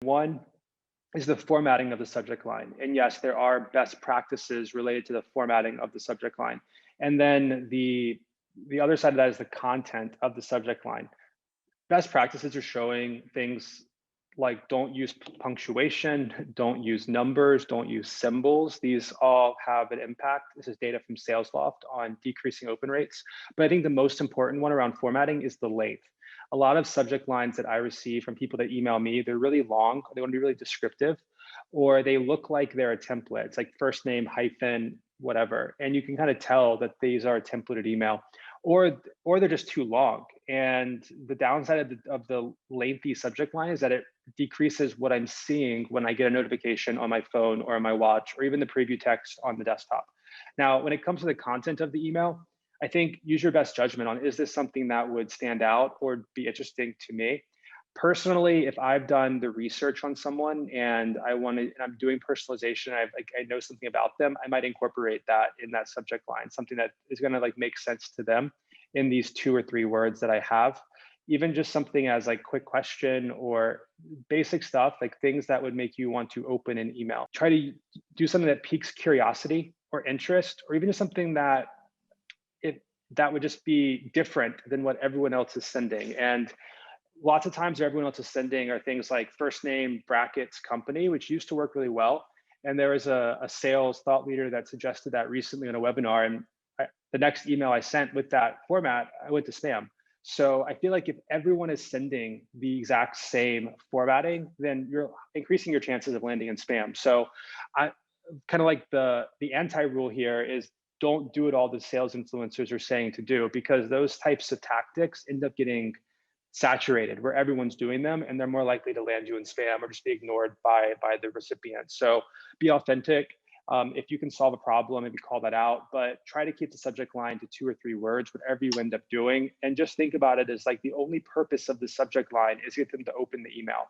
One is the formatting of the subject line. And yes, there are best practices related to the formatting of the subject line. And then the other side of that is the content of the subject line. Best practices are showing things like don't use punctuation, don't use numbers, don't use symbols. These all have an impact. This is data from SalesLoft on decreasing open rates. But I think the most important one around formatting is the length. A lot of subject lines that I receive from people that email me, they're really long, they want to be really descriptive, or they look like they're a template. It's like first name hyphen whatever. And you can kind of tell that these are a templated email or they're just too long. And the downside of the lengthy subject line is that it decreases what I'm seeing when I get a notification on my phone or on my watch, or even the preview text on the desktop. Now, when it comes to the content of the email, I think use your best judgment on, is this something that would stand out or be interesting to me? Personally, if I've done the research on someone and I'm doing personalization, I know something about them, I might incorporate that in that subject line, something that is going to like make sense to them in these 2 or 3 words that I have. Even just something as like quick question or basic stuff, like things that would make you want to open an email. Try to do something that piques curiosity or interest, or even just something that that would just be different than what everyone else is sending. And lots of times everyone else is sending are things like first name brackets company, which used to work really well. And there was a sales thought leader that suggested that recently on a webinar. And the next email I sent with that format, I went to spam. So I feel like if everyone is sending the exact same formatting, then you're increasing your chances of landing in spam. So I kind of like the anti-rule here is don't do what all the sales influencers are saying to do, because those types of tactics end up getting saturated where everyone's doing them, and they're more likely to land you in spam or just be ignored by the recipient. So be authentic. If you can solve a problem, maybe call that out, but try to keep the subject line to 2 or 3 words, whatever you end up doing. And just think about it as like the only purpose of the subject line is get them to open the email.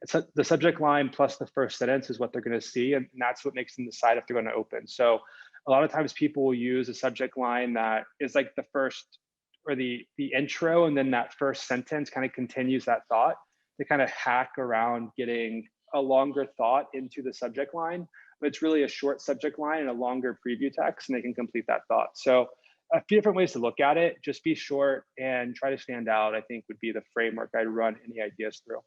So the subject line plus the first sentence is what they're going to see, and that's what makes them decide if they're going to open. So a lot of times people will use a subject line that is like the first or the intro, and then that first sentence kind of continues that thought to kind of hack around getting a longer thought into the subject line. But it's really a short subject line and a longer preview text, and they can complete that thought. So a few different ways to look at it. Just be short and try to stand out, I think would be the framework I'd run any ideas through.